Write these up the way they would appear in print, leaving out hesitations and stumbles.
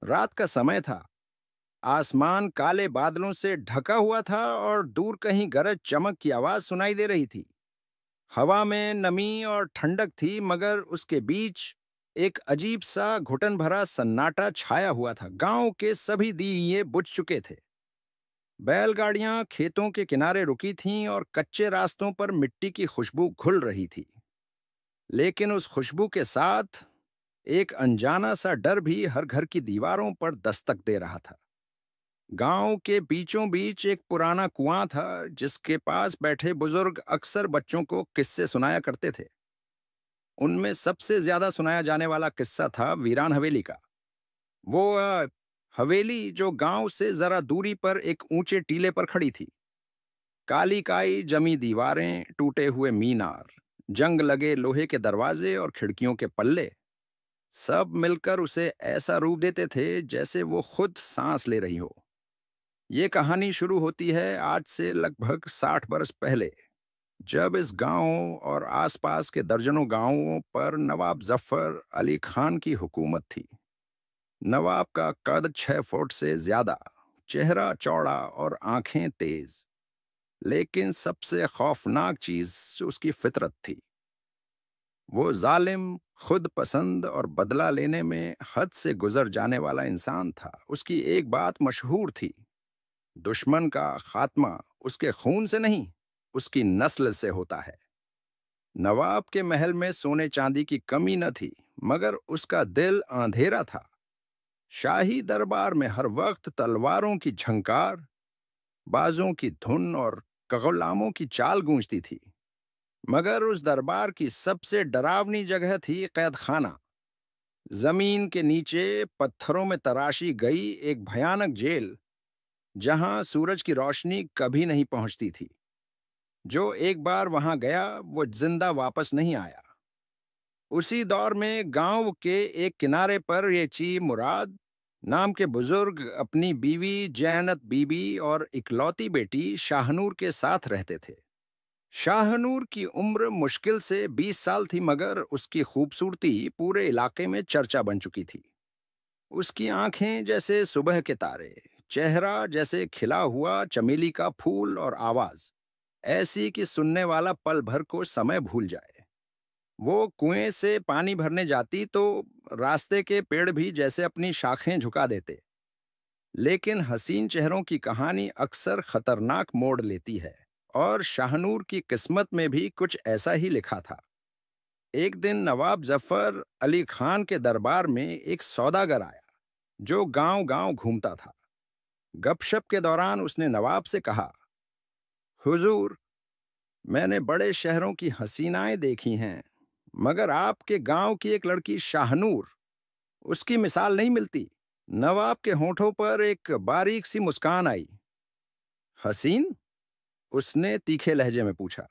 रात का समय था। आसमान काले बादलों से ढका हुआ था और दूर कहीं गरज चमक की आवाज सुनाई दे रही थी। हवा में नमी और ठंडक थी, मगर उसके बीच एक अजीब सा घुटन भरा सन्नाटा छाया हुआ था। गांव के सभी दिए बुझ चुके थे। बैलगाड़ियां खेतों के किनारे रुकी थीं और कच्चे रास्तों पर मिट्टी की खुशबू घुल रही थी। लेकिन उस खुशबू के साथ एक अनजाना सा डर भी हर घर की दीवारों पर दस्तक दे रहा था। गांव के बीचों बीच एक पुराना कुआं था, जिसके पास बैठे बुजुर्ग अक्सर बच्चों को किस्से सुनाया करते थे। उनमें सबसे ज्यादा सुनाया जाने वाला किस्सा था वीरान हवेली का। वो हवेली जो गांव से जरा दूरी पर एक ऊंचे टीले पर खड़ी थी। काली काई जमी दीवारें, टूटे हुए मीनार, जंग लगे लोहे के दरवाजे और खिड़कियों के पल्ले, सब मिलकर उसे ऐसा रूप देते थे जैसे वो खुद सांस ले रही हो। ये कहानी शुरू होती है आज से लगभग 60 बरस पहले, जब इस गांव और आसपास के दर्जनों गांवों पर नवाब जफर अली खान की हुकूमत थी। नवाब का कद 6 फुट से ज्यादा, चेहरा चौड़ा और आंखें तेज। लेकिन सबसे खौफनाक चीज उसकी फितरत थी। वो जालिम, खुद पसंद और बदला लेने में हद से गुजर जाने वाला इंसान था। उसकी एक बात मशहूर थी, दुश्मन का खात्मा उसके खून से नहीं, उसकी नस्ल से होता है। नवाब के महल में सोने चांदी की कमी न थी, मगर उसका दिल अंधेरा था। शाही दरबार में हर वक्त तलवारों की झंकार, बाजों की धुन और गुलामों की चाल गूंजती थी। मगर उस दरबार की सबसे डरावनी जगह थी कैद खाना। जमीन के नीचे पत्थरों में तराशी गई एक भयानक जेल, जहां सूरज की रोशनी कभी नहीं पहुंचती थी। जो एक बार वहां गया वो जिंदा वापस नहीं आया। उसी दौर में गांव के एक किनारे पर ये ची मुराद नाम के बुजुर्ग अपनी बीवी जैनत बीबी और इकलौती बेटी शाहनूर के साथ रहते थे। शाहनूर की उम्र मुश्किल से 20 साल थी, मगर उसकी खूबसूरती पूरे इलाके में चर्चा बन चुकी थी। उसकी आंखें जैसे सुबह के तारे, चेहरा जैसे खिला हुआ चमेली का फूल और आवाज ऐसी कि सुनने वाला पल भर को समय भूल जाए। वो कुएं से पानी भरने जाती तो रास्ते के पेड़ भी जैसे अपनी शाखें झुका देते। लेकिन हसीन चेहरों की कहानी अक्सर खतरनाक मोड़ लेती है, और शाहनूर की किस्मत में भी कुछ ऐसा ही लिखा था। एक दिन नवाब जफर अली खान के दरबार में एक सौदागर आया, जो गांव-गांव घूमता था। गपशप के दौरान उसने नवाब से कहा, हुजूर, मैंने बड़े शहरों की हसीनाएं देखी हैं, मगर आपके गांव की एक लड़की शाहनूर, उसकी मिसाल नहीं मिलती। नवाब के होठों पर एक बारीक सी मुस्कान आई। हसीन? उसने तीखे लहजे में पूछा।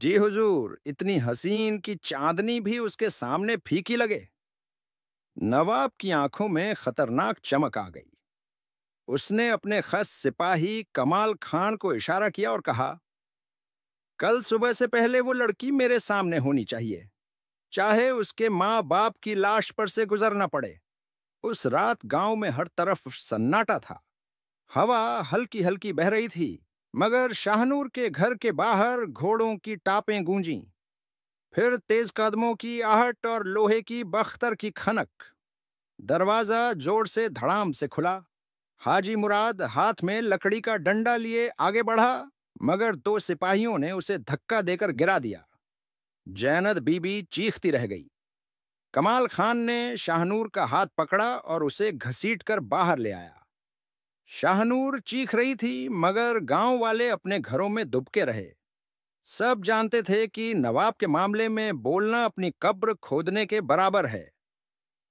जी हुजूर, इतनी हसीन कि चांदनी भी उसके सामने फीकी लगे। नवाब की आंखों में खतरनाक चमक आ गई। उसने अपने खस सिपाही कमाल खान को इशारा किया और कहा, कल सुबह से पहले वो लड़की मेरे सामने होनी चाहिए, चाहे उसके माँ बाप की लाश पर से गुजरना पड़े। उस रात गांव में हर तरफ सन्नाटा था। हवा हल्की हल्की बह रही थी, मगर शाहनूर के घर के बाहर घोड़ों की टापें गूंजीं। फिर तेज कदमों की आहट और लोहे की बख्तर की खनक। दरवाजा जोर से धड़ाम से खुला। हाजी मुराद हाथ में लकड़ी का डंडा लिए आगे बढ़ा, मगर दो सिपाहियों ने उसे धक्का देकर गिरा दिया। जैनत बीबी चीखती रह गई। कमाल खान ने शाहनूर का हाथ पकड़ा और उसे घसीटकर बाहर ले आया। शाहनूर चीख रही थी, मगर गांव वाले अपने घरों में दुबके रहे। सब जानते थे कि नवाब के मामले में बोलना अपनी कब्र खोदने के बराबर है।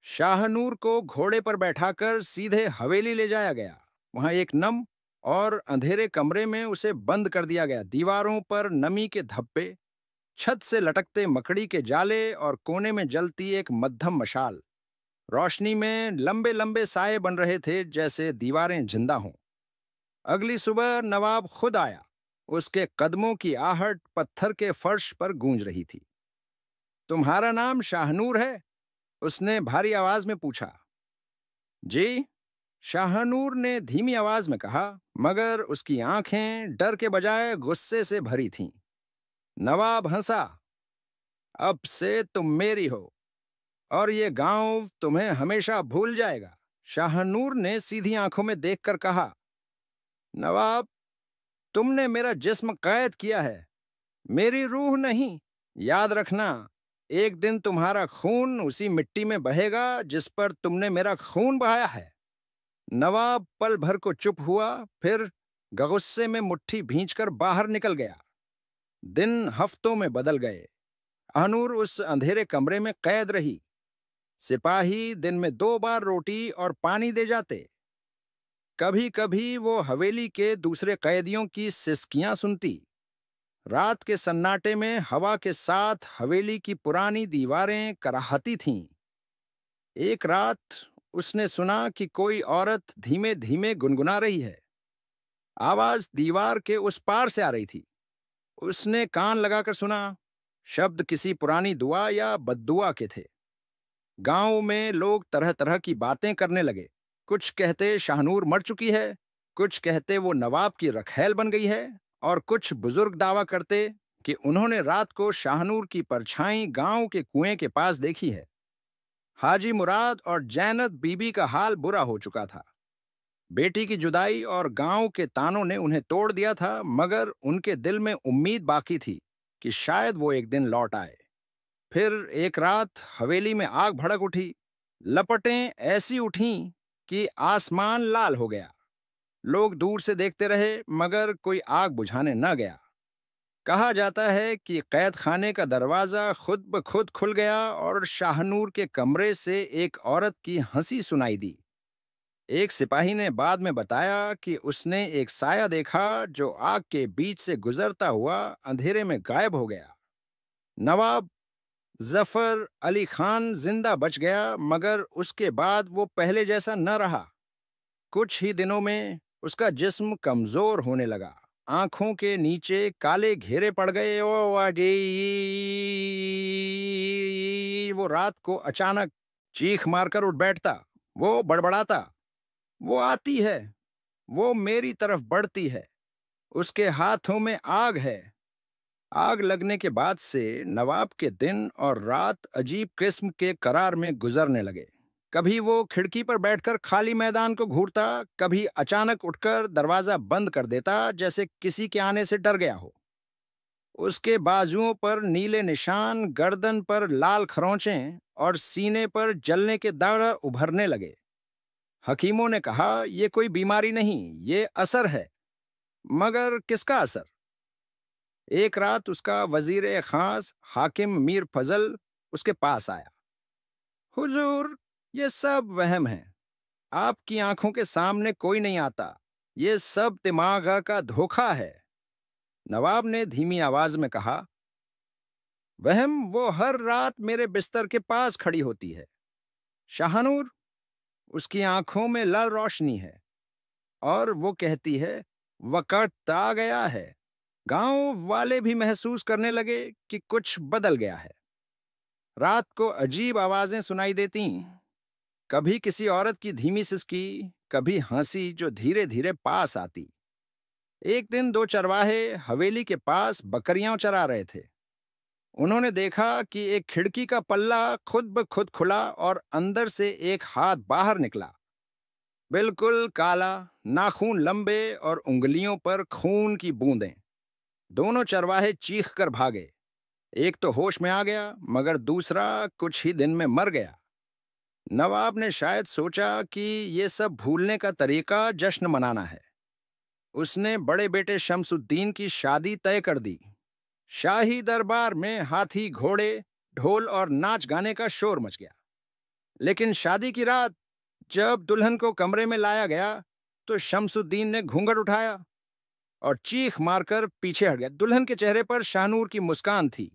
शाहनूर को घोड़े पर बैठाकर सीधे हवेली ले जाया गया। वहां एक नम और अंधेरे कमरे में उसे बंद कर दिया गया। दीवारों पर नमी के धब्बे, छत से लटकते मकड़ी के जाले और कोने में जलती एक मध्यम मशाल। रोशनी में लंबे लंबे साए बन रहे थे, जैसे दीवारें जिंदा हों। अगली सुबह नवाब खुद आया। उसके कदमों की आहट पत्थर के फर्श पर गूंज रही थी। तुम्हारा नाम शाहनूर है? उसने भारी आवाज में पूछा। जी, शाहनूर ने धीमी आवाज में कहा, मगर उसकी आंखें डर के बजाय गुस्से से भरी थीं। नवाब हंसा। अब से तुम मेरी हो और ये गांव तुम्हें हमेशा भूल जाएगा। शाहनूर ने सीधी आंखों में देखकर कहा, नवाब, तुमने मेरा जिस्म कैद किया है, मेरी रूह नहीं। याद रखना, एक दिन तुम्हारा खून उसी मिट्टी में बहेगा जिस पर तुमने मेरा खून बहाया है। नवाब पल भर को चुप हुआ, फिर गुस्से में मुट्ठी भींचकर बाहर निकल गया। दिन हफ्तों में बदल गए। अहनूर उस अंधेरे कमरे में कैद रही। सिपाही दिन में 2 बार रोटी और पानी दे जाते। कभी कभी वो हवेली के दूसरे कैदियों की सिसकियां सुनती। रात के सन्नाटे में हवा के साथ हवेली की पुरानी दीवारें कराहती थीं। एक रात उसने सुना कि कोई औरत धीमे धीमे गुनगुना रही है। आवाज दीवार के उस पार से आ रही थी। उसने कान लगाकर सुना। शब्द किसी पुरानी दुआ या बद्दुआ के थे। गांव में लोग तरह तरह की बातें करने लगे। कुछ कहते शाहनूर मर चुकी है, कुछ कहते वो नवाब की रखैल बन गई है, और कुछ बुजुर्ग दावा करते कि उन्होंने रात को शाहनूर की परछाई गांव के कुएं के पास देखी है। हाजी मुराद और जैनत बीबी का हाल बुरा हो चुका था। बेटी की जुदाई और गांव के तानों ने उन्हें तोड़ दिया था, मगर उनके दिल में उम्मीद बाकी थी कि शायद वो एक दिन लौट आए। फिर एक रात हवेली में आग भड़क उठी। लपटें ऐसी उठीं कि आसमान लाल हो गया। लोग दूर से देखते रहे, मगर कोई आग बुझाने न गया। कहा जाता है कि कैद खाने का दरवाजा खुद ब खुद खुल गया और शाहनूर के कमरे से एक औरत की हंसी सुनाई दी। एक सिपाही ने बाद में बताया कि उसने एक साया देखा जो आग के बीच से गुजरता हुआ अंधेरे में गायब हो गया। नवाब जफर अली खान जिंदा बच गया, मगर उसके बाद वो पहले जैसा न रहा। कुछ ही दिनों में उसका जिस्म कमजोर होने लगा। आंखों के नीचे काले घेरे पड़ गए। ओ अजी! वो रात को अचानक चीख मारकर उठ बैठता। वो बड़बड़ाता, वो आती है, वो मेरी तरफ बढ़ती है, उसके हाथों में आग है। आग लगने के बाद से नवाब के दिन और रात अजीब किस्म के करार में गुजरने लगे। कभी वो खिड़की पर बैठकर खाली मैदान को घूरता, कभी अचानक उठकर दरवाजा बंद कर देता जैसे किसी के आने से डर गया हो। उसके बाजुओं पर नीले निशान, गर्दन पर लाल खरोंचें और सीने पर जलने के दाग उभरने लगे। हकीमों ने कहा, ये कोई बीमारी नहीं, ये असर है। मगर किसका असर? एक रात उसका वजीर खास हाकिम मीर फजल उसके पास आया। हुजूर, ये सब वहम है। आपकी आंखों के सामने कोई नहीं आता। ये सब दिमाग का धोखा है। नवाब ने धीमी आवाज में कहा, वहम वो हर रात मेरे बिस्तर के पास खड़ी होती है। शाहनूर, उसकी आंखों में लाल रोशनी है और वो कहती है, वक्त आ गया है। गांव वाले भी महसूस करने लगे कि कुछ बदल गया है। रात को अजीब आवाजें सुनाई देती। कभी किसी औरत की धीमी सिसकी, कभी हंसी जो धीरे धीरे पास आती। एक दिन 2 चरवाहे हवेली के पास बकरियां चरा रहे थे। उन्होंने देखा कि एक खिड़की का पल्ला खुद ब खुद खुला और अंदर से एक हाथ बाहर निकला। बिल्कुल काला, नाखून लंबे और उंगलियों पर खून की बूंदें। दोनों चरवाहे चीख कर भागे। एक तो होश में आ गया, मगर दूसरा कुछ ही दिन में मर गया। नवाब ने शायद सोचा कि ये सब भूलने का तरीका जश्न मनाना है। उसने बड़े बेटे शमसुद्दीन की शादी तय कर दी। शाही दरबार में हाथी, घोड़े, ढोल और नाच गाने का शोर मच गया। लेकिन शादी की रात जब दुल्हन को कमरे में लाया गया तो शमसुद्दीन ने घूंघट उठाया और चीख मारकर पीछे हट गया। दुल्हन के चेहरे पर शाहनूर की मुस्कान थी,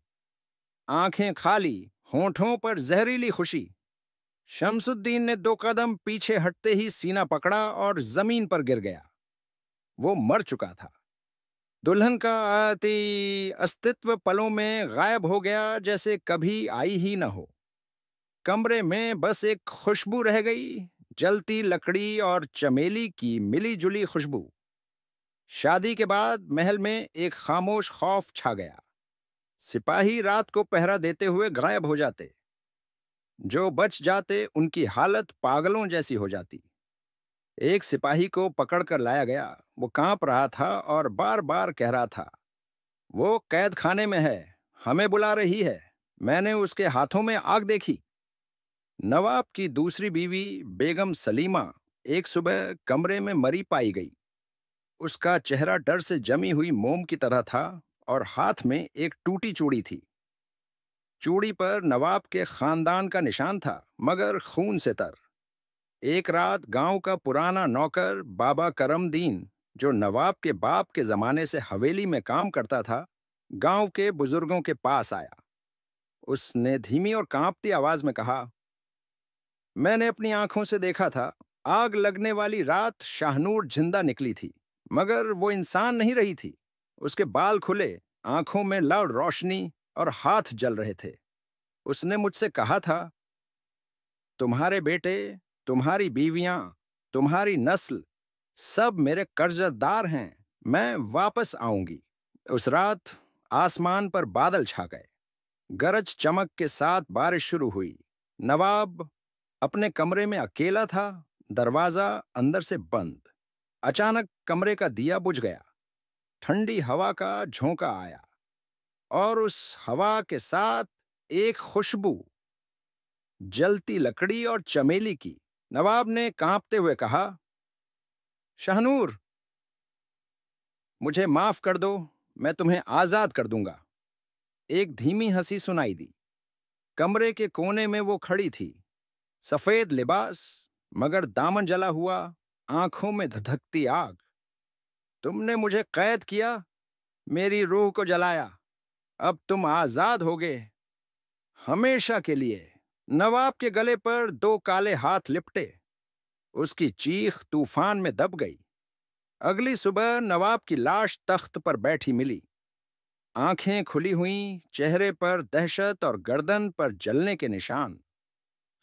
आंखें खाली, होठों पर जहरीली खुशी। शमसुद्दीन ने 2 कदम पीछे हटते ही सीना पकड़ा और जमीन पर गिर गया। वो मर चुका था। दुल्हन का अस्तित्व पलों में गायब हो गया, जैसे कभी आई ही न हो। कमरे में बस एक खुशबू रह गई, जलती लकड़ी और चमेली की मिली जुली खुशबू। शादी के बाद महल में एक खामोश खौफ छा गया। सिपाही रात को पहरा देते हुए गायब हो जाते। जो बच जाते उनकी हालत पागलों जैसी हो जाती। एक सिपाही को पकड़कर लाया गया। वो कांप रहा था और बार बार कह रहा था, वो कैद खाने में है, हमें बुला रही है, मैंने उसके हाथों में आग देखी। नवाब की दूसरी बीवी बेगम सलीमा एक सुबह कमरे में मरी पाई गई। उसका चेहरा डर से जमी हुई मोम की तरह था और हाथ में एक टूटी चूड़ी थी। चूड़ी पर नवाब के खानदान का निशान था, मगर खून से तर। एक रात गांव का पुराना नौकर बाबा करमदीन, जो नवाब के बाप के जमाने से हवेली में काम करता था, गांव के बुजुर्गों के पास आया। उसने धीमी और कांपती आवाज में कहा, मैंने अपनी आंखों से देखा था, आग लगने वाली रात शाहनूर जिंदा निकली थी, मगर वो इंसान नहीं रही थी। उसके बाल खुले, आंखों में लाल रोशनी और हाथ जल रहे थे। उसने मुझसे कहा था, तुम्हारे बेटे, तुम्हारी बीवियां, तुम्हारी नस्ल सब मेरे कर्जदार हैं, मैं वापस आऊंगी। उस रात आसमान पर बादल छा गए। गरज चमक के साथ बारिश शुरू हुई। नवाब अपने कमरे में अकेला था, दरवाजा अंदर से बंद। अचानक कमरे का दिया बुझ गया। ठंडी हवा का झोंका आया और उस हवा के साथ एक खुशबू, जलती लकड़ी और चमेली की। नवाब ने कांपते हुए कहा, शाहनूर, मुझे माफ कर दो, मैं तुम्हें आजाद कर दूंगा। एक धीमी हंसी सुनाई दी। कमरे के कोने में वो खड़ी थी, सफेद लिबास मगर दामन जला हुआ, आंखों में धधकती आग। तुमने मुझे कैद किया, मेरी रूह को जलाया, अब तुम आजाद होगे, हमेशा के लिए। नवाब के गले पर दो काले हाथ लिपटे। उसकी चीख तूफान में दब गई। अगली सुबह नवाब की लाश तख्त पर बैठी मिली। आंखें खुली हुईं, चेहरे पर दहशत और गर्दन पर जलने के निशान।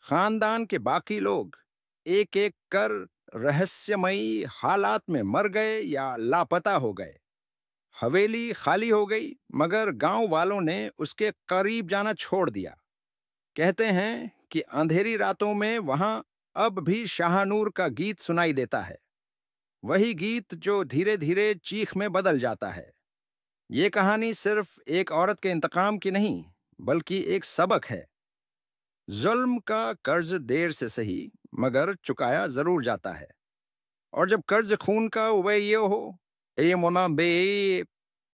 खानदान के बाकी लोग एक एक कर रहस्यमयी हालात में मर गए या लापता हो गए। हवेली खाली हो गई, मगर गांव वालों ने उसके करीब जाना छोड़ दिया। कहते हैं कि अंधेरी रातों में वहां अब भी शाहनूर का गीत सुनाई देता है, वही गीत जो धीरे धीरे चीख में बदल जाता है। ये कहानी सिर्फ एक औरत के इंतकाम की नहीं, बल्कि एक सबक है। जुल्म का कर्ज देर से सही, मगर चुकाया जरूर जाता है। और जब कर्ज खून का उबे ये हो, ए मोना बे